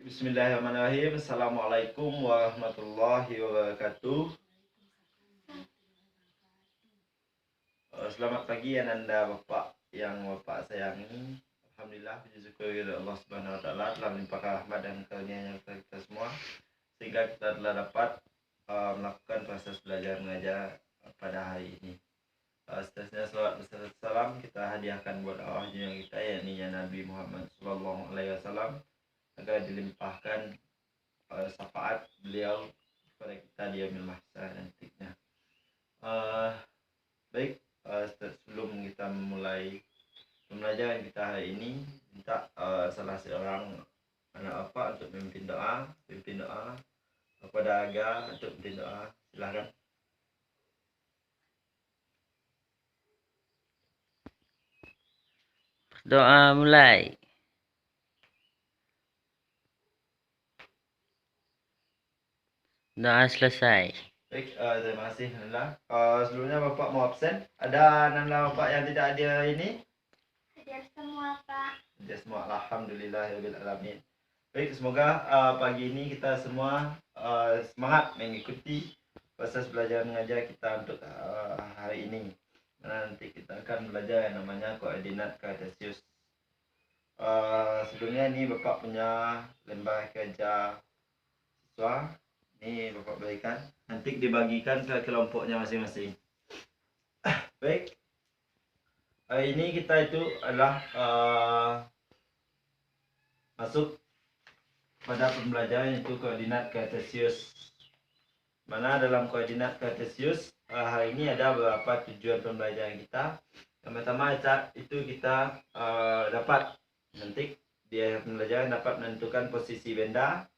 Bismillahirrahmanirrahim. Assalamualaikum warahmatullahi wabarakatuh. Selamat pagi Ananda Bapak yang Bapak sayangi. Alhamdulillah, puji syukur kepada Allah Subhanahu wa taala telah melimpahkan rahmat dan karunia-Nya kepada kita semua sehingga kita telah dapat melakukan proses belajar mengajar pada hari ini. Seterusnya salawat beserta salam kita hadiahkan buat Allah yang kita, yakni Nabi Muhammad SAW, agar dilimpahkan syafaat beliau kepada kita di yaumil mahsyar nantinya. Baik, sebelum kita memulai pembelajaran kita hari ini, minta salah seorang anak bapak untuk memimpin doa kepada Aga untuk memimpin doa. Silakan. Doa mulai. Doa selesai. Baik, terima kasih Nanda. Sebelumnya Bapak mau absen. Ada Nanda Bapak yang tidak ada ini? Hadir semua, Pak. Hadir semua. Alhamdulillahirabbil alamin. Baik, semoga pagi ini kita semua semangat mengikuti proses belajar mengajar kita untuk hari ini. Nanti kita akan belajar yang namanya koordinat kartesius. Sebelumnya ini Bapak punya lembar kerja siswa. Ini Bapak berikan. Nanti dibagikan ke kelompoknya masing-masing. Baik. Hari ini kita itu adalah masuk pada pembelajaran itu koordinat kartesius. Mana dalam koordinat kartesius hari ini ada beberapa tujuan pembelajaran kita. Yang pertama itu kita dapat nanti di akhir pembelajaran dapat menentukan posisi benda.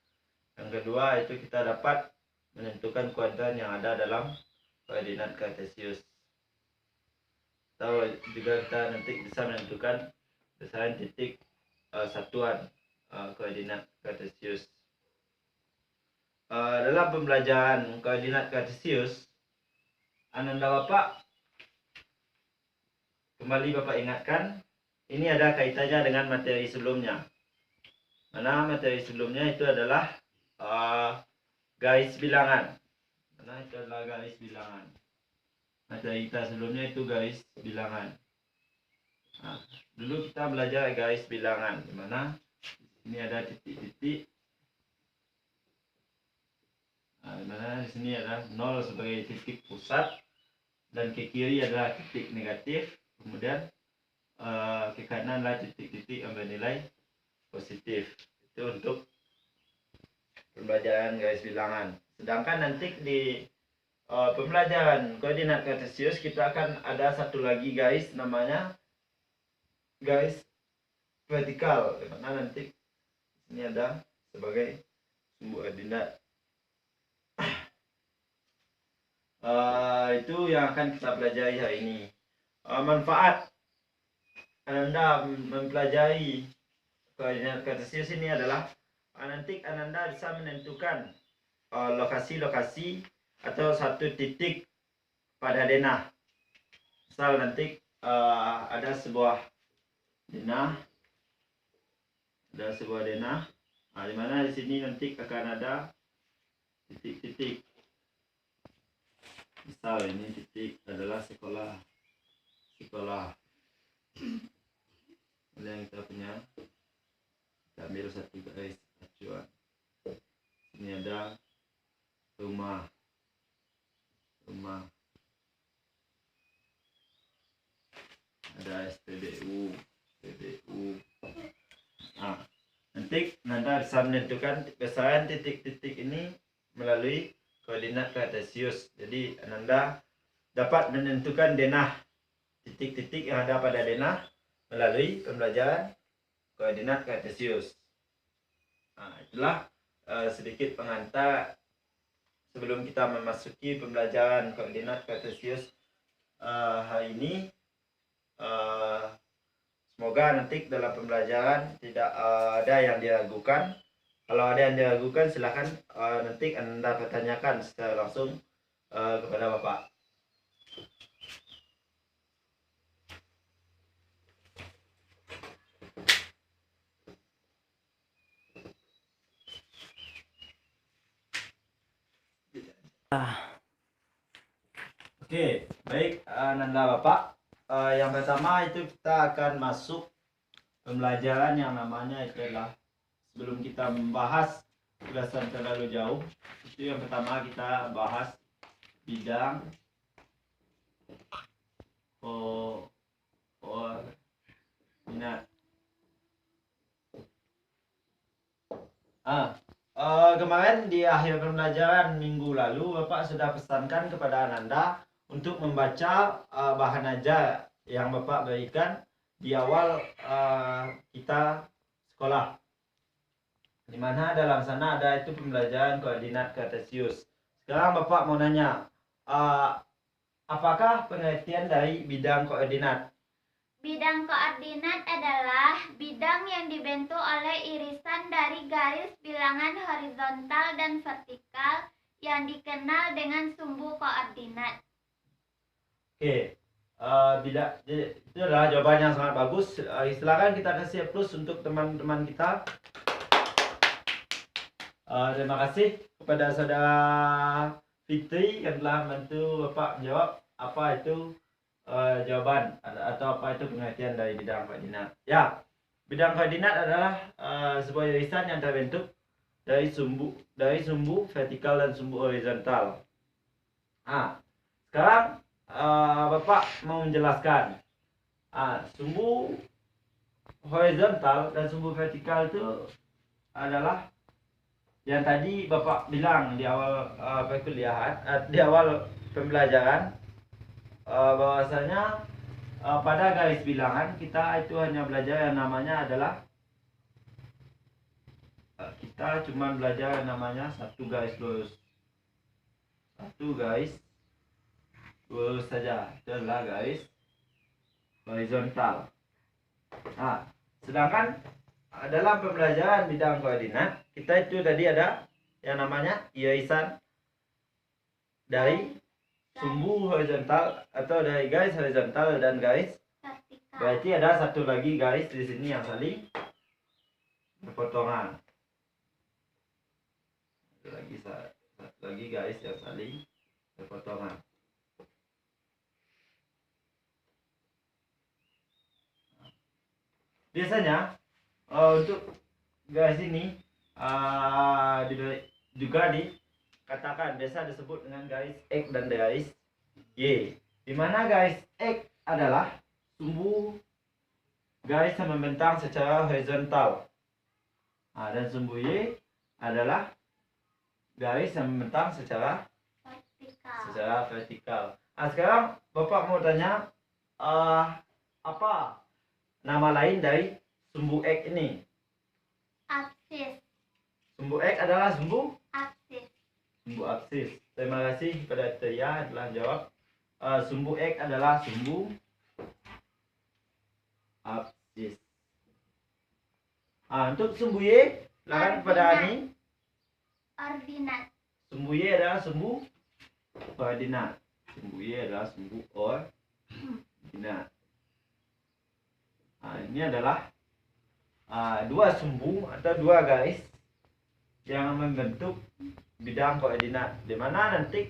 Yang kedua itu kita dapat menentukan kuadran yang ada dalam koordinat kartesius. Atau juga kita nanti bisa menentukan besaran titik satuan koordinat kartesius. Dalam pembelajaran koordinat kartesius, Ananda Bapak kembali Bapak ingatkan, ini ada kaitannya dengan materi sebelumnya. Mana materi sebelumnya itu adalah garis bilangan. Mana itu adalah garis bilangan. Materi kita sebelumnya itu garis bilangan. Nah, dulu kita belajar garis bilangan, di mana ini ada titik-titik. Nah, di mana di sini ada 0 sebagai titik pusat dan ke kiri adalah titik negatif, kemudian ke kanan adalah titik-titik yang bernilai positif. Itu untuk pembelajaran garis bilangan. Sedangkan nanti di pembelajaran koordinat kartesius kita akan ada satu lagi garis namanya garis vertikal, di mana nanti ini ada sebagai sumbu koordinat. Itu yang akan kita pelajari hari ini. Manfaat Ananda mempelajari koordinat kartesius ini adalah nanti Ananda bisa menentukan lokasi-lokasi atau satu titik pada denah. Misal nanti ada sebuah denah, di mana di sini nanti akan ada titik-titik. Misal ini titik adalah sekolah. Yang kita punya, kita ambil satu garis acuan. Ini ada rumah. Ada SPBU. Nah, nanti Nanda bisa menentukan besaran titik-titik ini melalui koordinat kartesius. Jadi Nanda dapat menentukan denah, titik-titik yang ada pada denah melalui pembelajaran koordinat kartesius. Nah, itulah sedikit pengantar sebelum kita memasuki pembelajaran koordinat kartesius hari ini. Semoga nanti dalam pembelajaran tidak ada yang diragukan. Kalau ada yang diragukan silakan nanti Anda pertanyakan secara langsung kepada Bapak. Oke, baik Nanda Bapak. Yang pertama itu kita akan masuk pembelajaran yang namanya itu adalah, sebelum kita membahas ulasan terlalu jauh, itu yang pertama kita bahas bidang koordinat. Kemarin di akhir pembelajaran minggu lalu Bapak sudah pesankan kepada Ananda untuk membaca bahan ajar yang Bapak berikan di awal kita sekolah, di mana dalam sana ada itu pembelajaran koordinat kartesius. Sekarang Bapak mau nanya, apakah pengertian dari bidang koordinat? Bidang koordinat adalah bidang yang dibentuk oleh irisan dari garis bilangan horizontal dan vertikal yang dikenal dengan sumbu koordinat. Oke, itu adalah jawaban yang sangat bagus. Silakan kita kasih plus untuk teman-teman kita. Terima kasih kepada saudara Fitri yang telah membantu Bapak menjawab apa itu jawaban atau apa itu pengertian dari bidang koordinat. Ya, bidang koordinat adalah sebuah irisan yang terbentuk dari sumbu vertikal dan sumbu horizontal. Sekarang Bapak mau menjelaskan sumbu horizontal dan sumbu vertikal itu adalah yang tadi Bapak bilang di awal perkuliahan, di awal pembelajaran, bahwasanya pada garis bilangan kita itu hanya belajar yang namanya adalah kita cuma belajar yang namanya satu garis lurus saja, itu adalah garis horizontal. Sedangkan dalam pembelajaran bidang koordinat kita itu tadi ada yang namanya irisan dari sumbu horizontal atau dari garis horizontal dan garis Vertikal. berarti ada satu lagi garis di sini yang saling berpotongan. Satu lagi garis yang saling berpotongan. Biasanya untuk garis ini juga dikatakan biasa disebut dengan garis X dan garis Y, di mana garis X adalah sumbu garis yang membentang secara horizontal, dan sumbu Y adalah garis yang membentang secara vertikal. Sekarang Bapak mau tanya, apa nama lain dari sumbu X ini? Absis. Sumbu X adalah sumbu Absis. Terima kasih kepada Tia telah jawab. Sumbu X adalah sumbu absis. Untuk sumbu Y, silakan kepada Ani. Ordinat. Sumbu Y adalah sumbu koordinat. Sumbu Y adalah sumbu koordinat. Ini adalah dua sumbu atau dua garis yang membentuk bidang koordinat, di mana nanti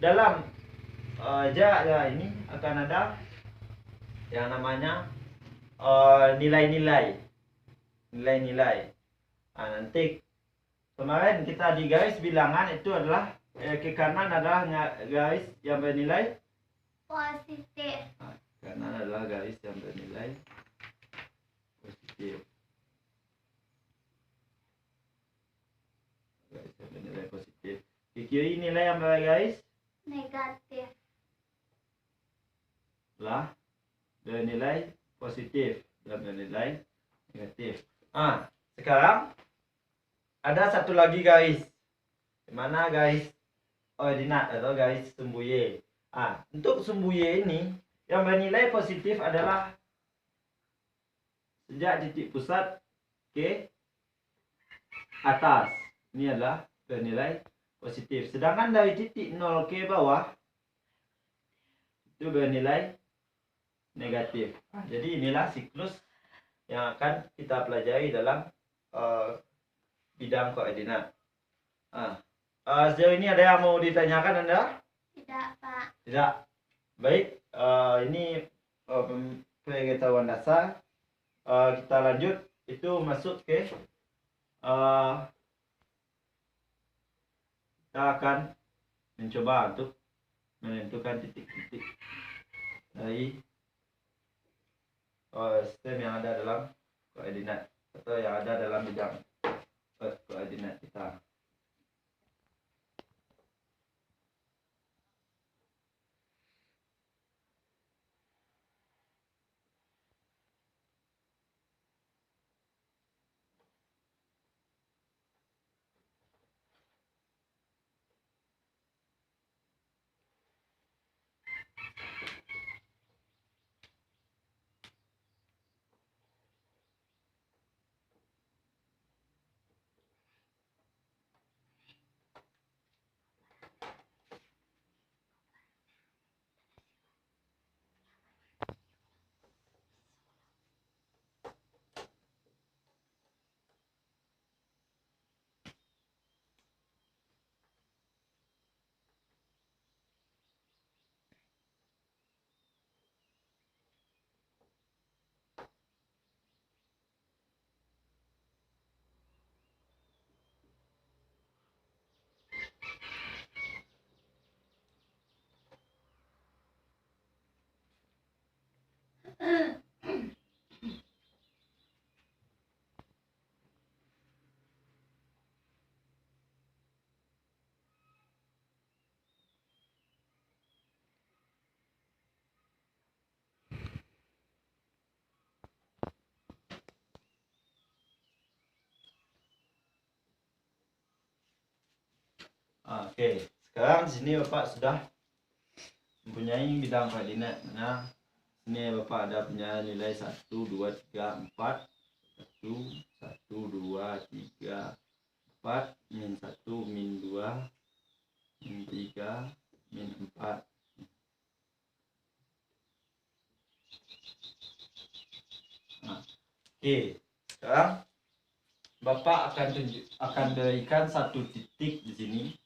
dalam jarak ini akan ada yang namanya nilai-nilai. Nanti kemarin kita di garis bilangan itu adalah ke kanan adalah garis yang bernilai Positif. kanan adalah garis yang bernilai positif. Garis yang bernilai positif. Di kiri nilai yang bergaris Negatif. lah bernilai positif dan bernilai negatif. Sekarang ada satu lagi garis, di mana garis ordinat atau garis sumbu Y. Untuk sumbu Y ini yang bernilai positif adalah sejak titik pusat ke atas. Ini adalah bernilai positif. Sedangkan dari titik 0 ke bawah itu bernilai negatif. Jadi inilah siklus yang akan kita pelajari dalam bidang koordinat. Sejauh ini ada yang mau ditanyakan Anda? Tidak, Pak. Tidak. Baik, ini pengetahuan dasar. Kita lanjut, itu masuk ke kita akan mencoba untuk menentukan titik-titik dari sistem yang ada dalam koordinat atau yang ada dalam bidang koordinat kita. Oke, sekarang di sini Bapak sudah mempunyai bidang koordinat. Nah, ini Bapak ada punya nilai 1, 2, 3, 4. 1, 1, 2, 3, 4, min 1, min 2, min 3, min 4. Nah, oke, sekarang Bapak akan berikan satu titik di sini.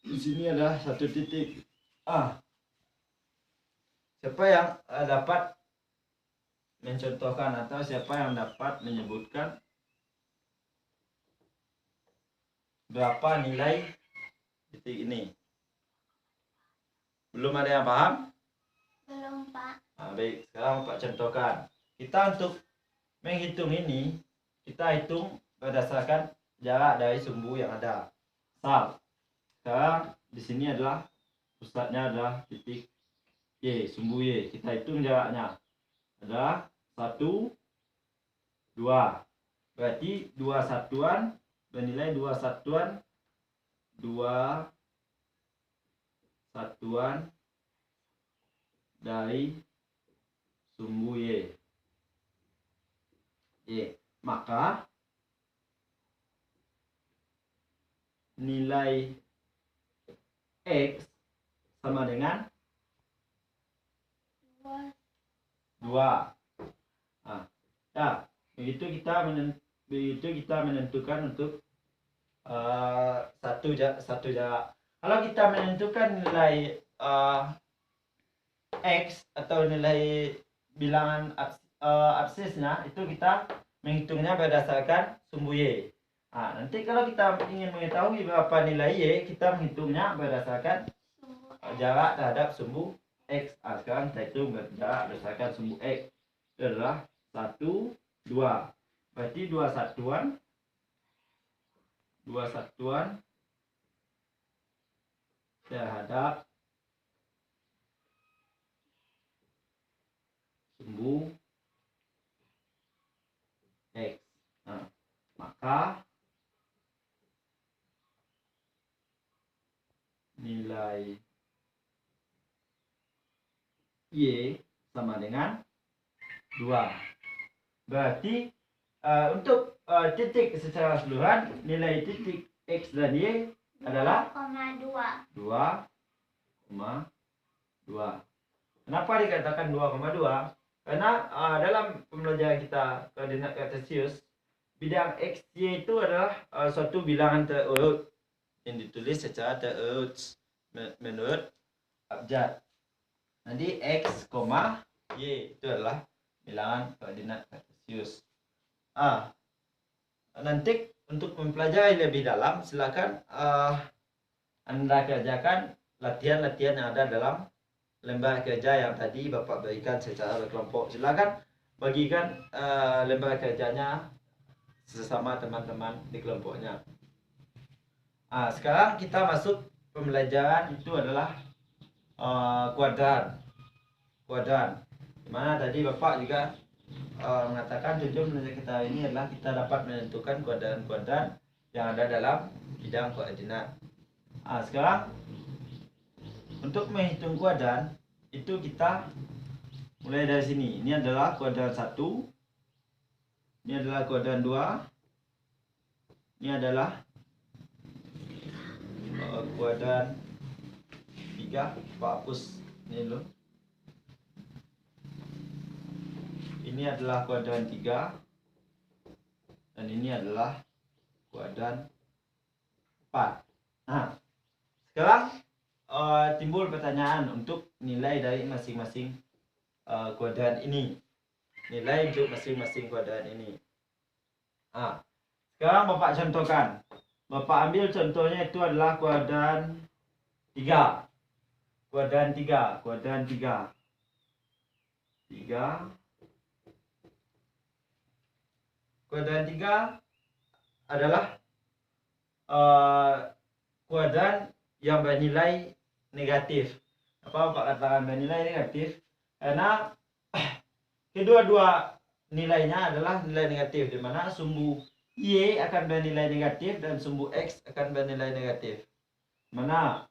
Di sini ada satu titik. Siapa yang dapat mencontohkan atau siapa yang dapat menyebutkan berapa nilai titik ini? Belum ada yang paham? Belum, Pak. Baik, sekarang Pak contohkan. Kita untuk menghitung ini, kita hitung berdasarkan jarak dari sumbu yang ada. Misal, sekarang di sini adalah pusatnya adalah titik Y, sumbu Y. Kita hitung jaraknya adalah 1, 2. Berarti 2 satuan bernilai 2 satuan 2 satuan dari sumbu Y. Maka nilai X sama dengan 2. Begitu kita menentukan untuk satu jarak. Kalau kita menentukan nilai X atau nilai bilangan absisnya, itu kita menghitungnya berdasarkan sumbu Y. Nanti kalau kita ingin mengetahui berapa nilai Y, kita menghitungnya berdasarkan jarak terhadap sumbu X. Sekarang kita hitung jarak berdasarkan sumbu X. Itu adalah 1, 2. Berarti 2 satuan terhadap sumbu X. Maka nilai Y sama dengan 2. Berarti untuk titik secara keseluruhan, nilai titik X dan Y adalah 2,2. Kenapa dikatakan 2,2? Karena dalam pembelajaran kita koordinat kartesius, bidang X, Y itu adalah suatu bilangan terurut yang ditulis secara terurut menurut abjad. Nanti X, Y itu adalah bilangan koordinat kartesius. Nanti untuk mempelajari lebih dalam, silakan Anda kerjakan latihan-latihan yang ada dalam lembar kerja yang tadi Bapak berikan secara berkelompok. Silakan bagikan lembar kerjanya sesama teman-teman di kelompoknya. Sekarang kita masuk pembelajaran itu adalah kuadran. Dimana tadi Bapak juga mengatakan tujuan belajar kita ini adalah kita dapat menentukan kuadran-kuadran yang ada dalam bidang koordinat. Sekarang untuk menghitung kuadran itu kita mulai dari sini. Ini adalah kuadran 1. Ini adalah kuadran 2. Ini adalah kuadran 3. Pak hapus ini dulu. Ini adalah kuadran 3. Dan ini adalah kuadran 4. Sekarang timbul pertanyaan untuk nilai dari masing-masing kuadran ini. Nilai untuk masing-masing kuadran ini. Sekarang Bapak contohkan. Bapak ambil contohnya itu adalah kuadran 3. Kuadran 3. Kuadran 3. 3. Kuadran 3 adalah kuadran yang bernilai negatif. Apa Bapak katakan bernilai negatif? Karena kedua-dua nilainya adalah nilai negatif, di mana sumbu Y akan bernilai negatif dan sumbu X akan bernilai negatif. Mana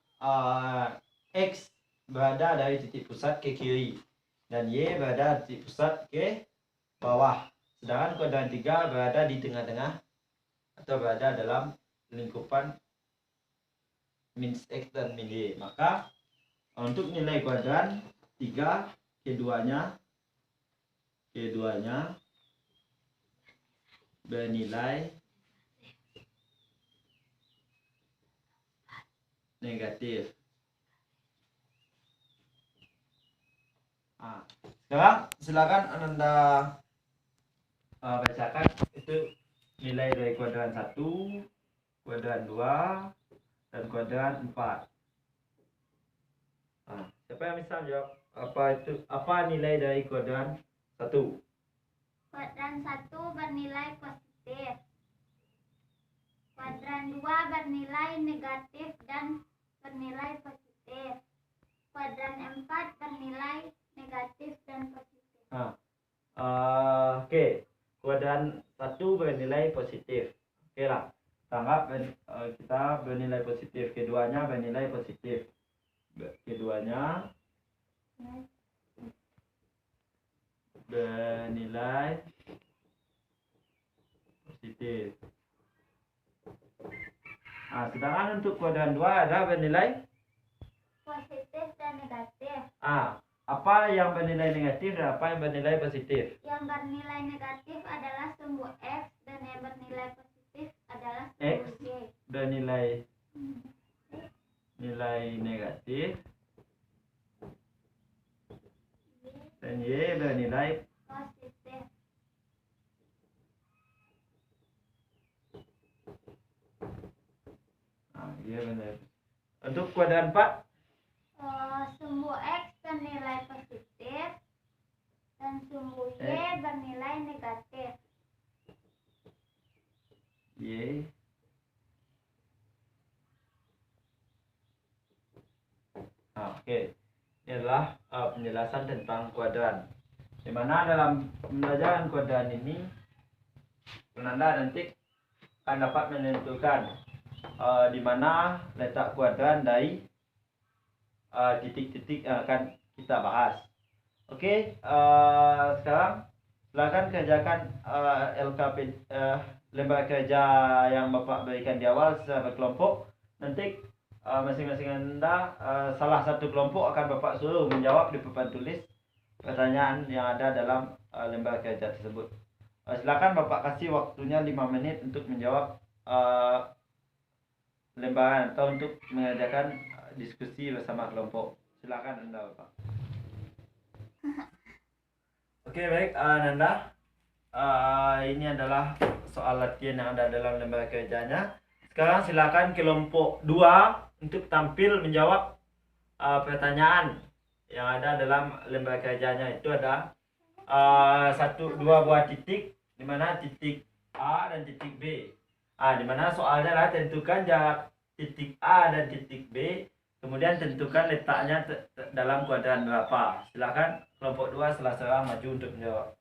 X berada dari titik pusat ke kiri dan Y berada dari titik pusat ke bawah. Sedangkan kuadran 3 berada di tengah-tengah atau berada dalam lingkupan min X dan min Y. Maka untuk nilai kuadran 3 keduanya bernilai negatif. Sekarang silakan Anda bacakan itu nilai dari kuadran 1, kuadran 2, dan kuadran 4. Siapa yang bisa jawab apa nilai dari kuadran 1? Kuadran 1 bernilai positif. Kuadran 2 bernilai negatif dan bernilai positif. Kuadran 4 bernilai negatif dan positif. Oke. Kuadran 1 bernilai positif. Oke lah. Tanggap kita bernilai positif. Keduanya bernilai positif. Keduanya bernilai positif. Sedangkan untuk kuadran 2 ada bernilai positif dan negatif. Apa yang bernilai negatif dan apa yang bernilai positif? Yang bernilai negatif adalah sumbu X dan yang bernilai positif adalah X sumbu Y. bernilai nilai negatif dan Y bernilai Positif. Y bernilai. Untuk kuadran 4 Sumbu X bernilai positif dan sumbu Y bernilai negatif. Y Oke. Ini adalah penjelasan tentang kuadran. Di mana dalam pembelajaran kuadran ini penanda nanti akan dapat menentukan di mana letak kuadran dari titik-titik yang akan kita bahas. Oke, sekarang silakan kerjakan LKP lembar kerja yang Bapak berikan di awal secara berkelompok. Nanti masing-masing Anda salah satu kelompok akan Bapak suruh menjawab di papan tulis pertanyaan yang ada dalam lembar kerja tersebut. Silakan Bapak kasih waktunya 5 menit untuk menjawab lembaran atau untuk mengerjakan diskusi bersama kelompok. Silakan Anda, Bapak. Oke, baik, Nanda. Ini adalah soal latihan yang ada dalam lembar kerjanya. Sekarang silakan kelompok 2 untuk tampil menjawab pertanyaan yang ada dalam lembar kerjanya. Itu ada 1-2 buah titik, di mana titik A dan titik B. Di mana soalnya adalah tentukan jarak titik A dan titik B, kemudian tentukan letaknya dalam kuadran berapa. Silakan kelompok 2 setelah serang maju untuk menjawab.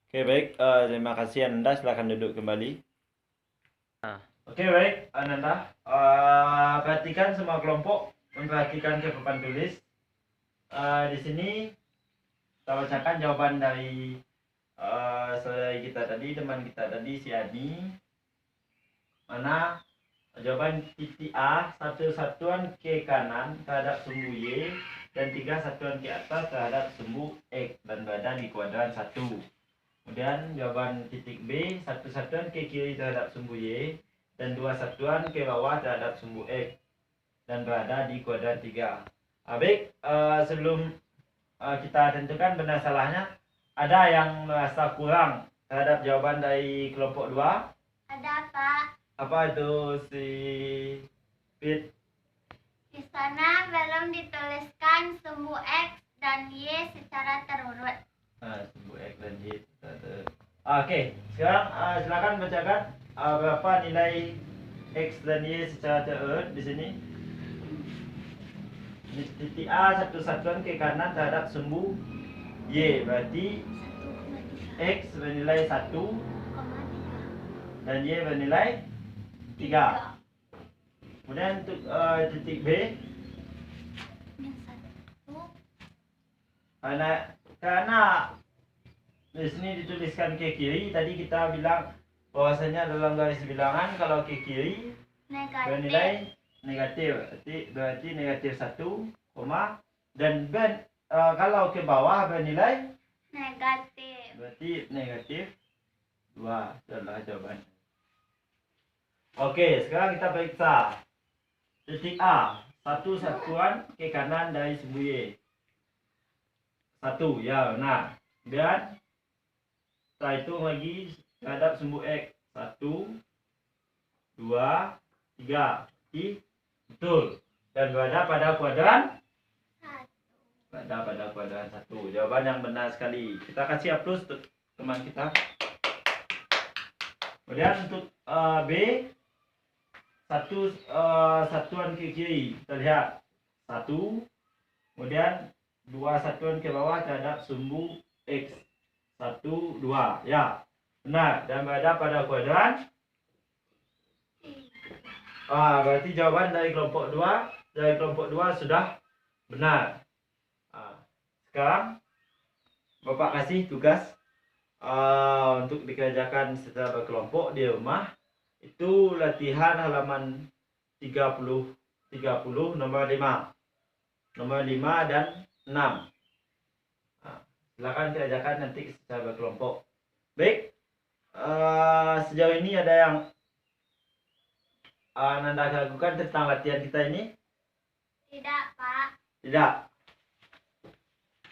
Oke, baik, terima kasih Anda, silakan duduk kembali. Oke, baik Ananda, perhatikan semua kelompok, memperhatikan ke papan tulis. Di sini kita bacakan jawaban dari saudara kita tadi, teman kita tadi, si Adi. Mana jawaban titik A 1 satuan ke kanan terhadap sumbu Y dan 3 satuan ke atas terhadap sumbu X dan berada di kuadran 1. Kemudian jawaban titik B 1 satuan ke kiri terhadap sumbu Y dan 2 satuan ke bawah terhadap sumbu X dan berada di kuadran 3. Baik, sebelum kita tentukan benar salahnya, ada yang merasa kurang terhadap jawaban dari kelompok 2? Ada, Pak. Apa itu si Pit? Di sana belum dituliskan sumbu X dan Y secara terurut. Sumbu X dan Y. Oke, sekarang silakan bacakan berapa nilai X dan Y secara terurut di sini. Di titik A 1 satuan ke kanan terhadap sumbu Y, berarti X bernilai 1 dan Y bernilai 3. Kemudian untuk titik B, Yang 1 karena di sini dituliskan ke kiri. Tadi kita bilang bahwasanya dalam garis bilangan kalau ke kiri bernilai negatif. Berarti negatif 1, dan kalau ke bawah bernilai negatif. berarti negatif 2. Adalah jawaban. Oke, sekarang kita periksa. Titik A, satu satuan ke kanan dari sumbu Y. 1, ya benar. Dan kita hitung lagi terhadap sumbu X. 1, 2, 3. Betul. Dan berada pada kuadran 1. Jawaban yang benar sekali. Kita kasih aplaus untuk teman kita. Kemudian untuk B, satuan ke kiri. Kita lihat 1. Kemudian 2 satuan ke bawah terhadap sumbu X. 1, 2. Ya, benar. Dan berada pada kuadran. Berarti jawaban dari kelompok 2 sudah benar. Sekarang Bapak kasih tugas untuk dikerjakan secara berkelompok di rumah. Itu latihan halaman 30 nomor 5 dan 6. Silakan kerjakan nanti secara berkelompok. Baik, sejauh ini ada yang Nanda ragukan tentang latihan kita ini? Tidak, Pak. Tidak.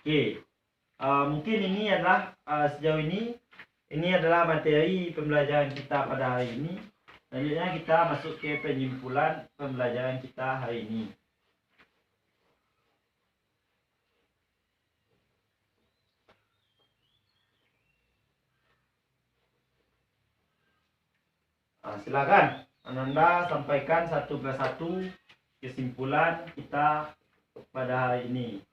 Oke. Mungkin ini adalah sejauh ini adalah materi pembelajaran kita pada hari ini. Selanjutnya kita masuk ke penyimpulan pembelajaran kita hari ini. Silakan Ananda sampaikan satu persatu kesimpulan kita pada hari ini.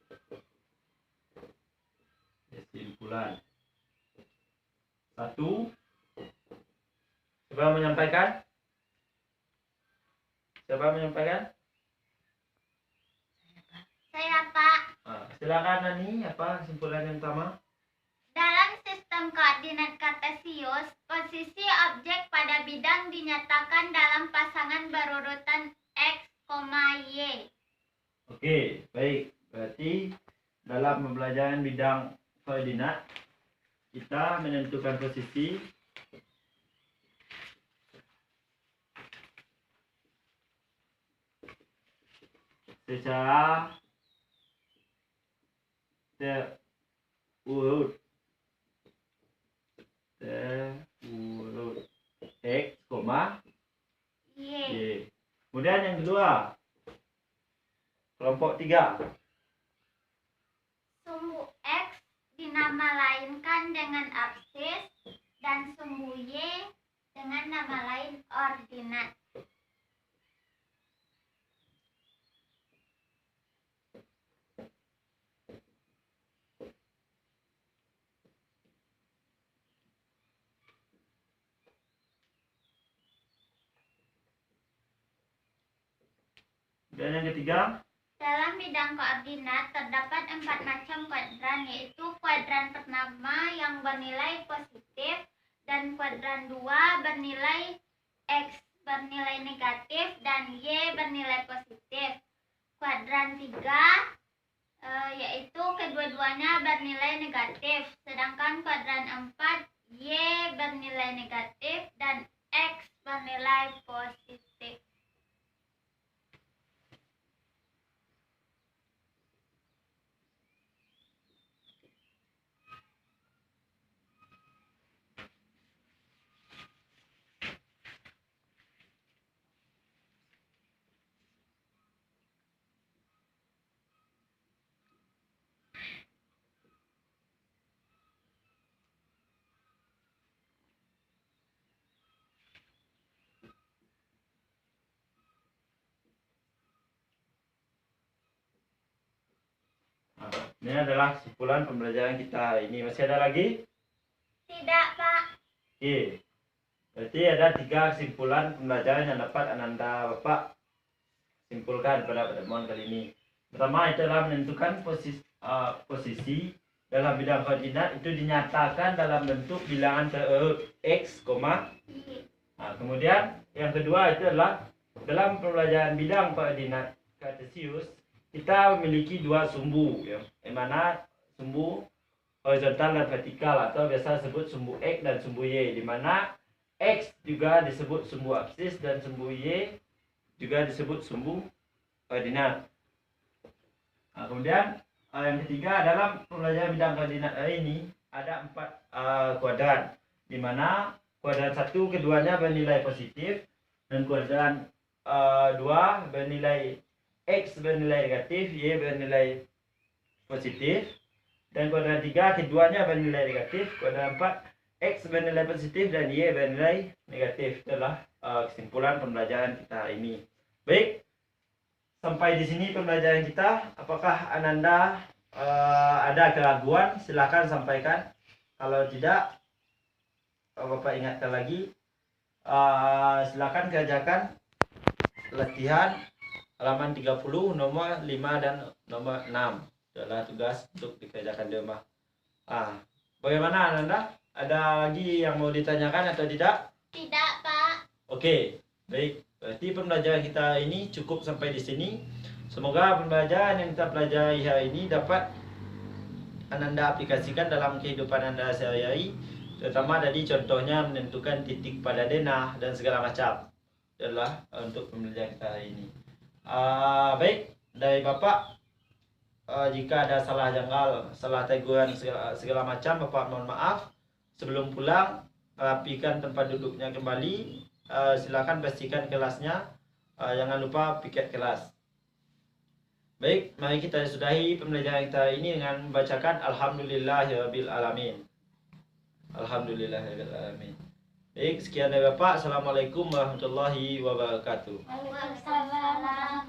Kesimpulan 1. Siapa menyampaikan? Saya, Pak. Silakan Nani, apa kesimpulan yang pertama? Dalam sistem koordinat kartesius, posisi objek pada bidang dinyatakan dalam pasangan berurutan X, Y. Oke, baik. Berarti dalam pembelajaran bidang koordinat kita menentukan posisi secara terurut X, Y. Kemudian yang kedua, kelompok 3. Sumbu X dinama lainkan dengan absis dan sumbu Y dengan nama lain ordinat. Dan yang ketiga, Dalam bidang koordinat terdapat 4 macam kuadran, yaitu kuadran pertama yang bernilai positif dan kuadran 2 bernilai X bernilai negatif dan Y bernilai positif. Kuadran 3 yaitu kedua-duanya bernilai negatif, sedangkan kuadran 4 Y bernilai negatif dan X bernilai positif. ini adalah kesimpulan pembelajaran kita hari ini. Masih ada lagi? Tidak, Pak. Oke. Berarti ada 3 kesimpulan pembelajaran yang dapat Ananda Bapak simpulkan pada pertemuan kali ini. Pertama itu adalah menentukan posisi dalam bidang koordinat itu dinyatakan dalam bentuk bilangan x, Nah, kemudian yang kedua itu adalah dalam pembelajaran bidang koordinat kartesius kita memiliki dua sumbu, ya, yang mana sumbu horizontal dan vertikal atau biasa disebut sumbu x dan sumbu y, di mana x juga disebut sumbu absis dan sumbu y juga disebut sumbu koordinat. Nah, kemudian yang ketiga dalam pembelajaran bidang koordinat ini ada 4 kuadran, di mana kuadran 1 keduanya bernilai positif dan kuadran 2 bernilai x bernilai negatif, y bernilai positif, dan kuadran 3 keduanya bernilai negatif, kuadran 4 x bernilai positif dan y bernilai negatif. Itulah kesimpulan pembelajaran kita ini. Baik, sampai di sini pembelajaran kita. Apakah Ananda ada keraguan? Silakan sampaikan. Kalau tidak, Bapak ingatkan lagi, silakan kerjakan latihan halaman 30 nomor 5 dan nomor 6. Adalah tugas untuk dikerjakan di rumah. Bagaimana Ananda? Ada lagi yang mau ditanyakan atau tidak? Tidak, Pak. Oke, baik. Berarti pembelajaran kita ini cukup sampai di sini. Semoga pembelajaran yang kita pelajari hari ini dapat Ananda aplikasikan dalam kehidupan Anda sehari-hari, terutama tadi contohnya menentukan titik pada denah dan segala macam. Adalah untuk pembelajaran kita hari ini. Baik, dari Bapak, jika ada salah janggal, salah teguran segala macam, Bapak mohon maaf. Sebelum pulang, rapikan tempat duduknya kembali. Silakan pastikan kelasnya. Jangan lupa piket kelas. Baik, mari kita sudahi pembelajaran kita ini dengan membacakan Alhamdulillahirabbil alamin. Alhamdulillahirabbil alamin. Baik, sekian dari Bapak. Assalamualaikum warahmatullahi wabarakatuh. Waalaikumsalam.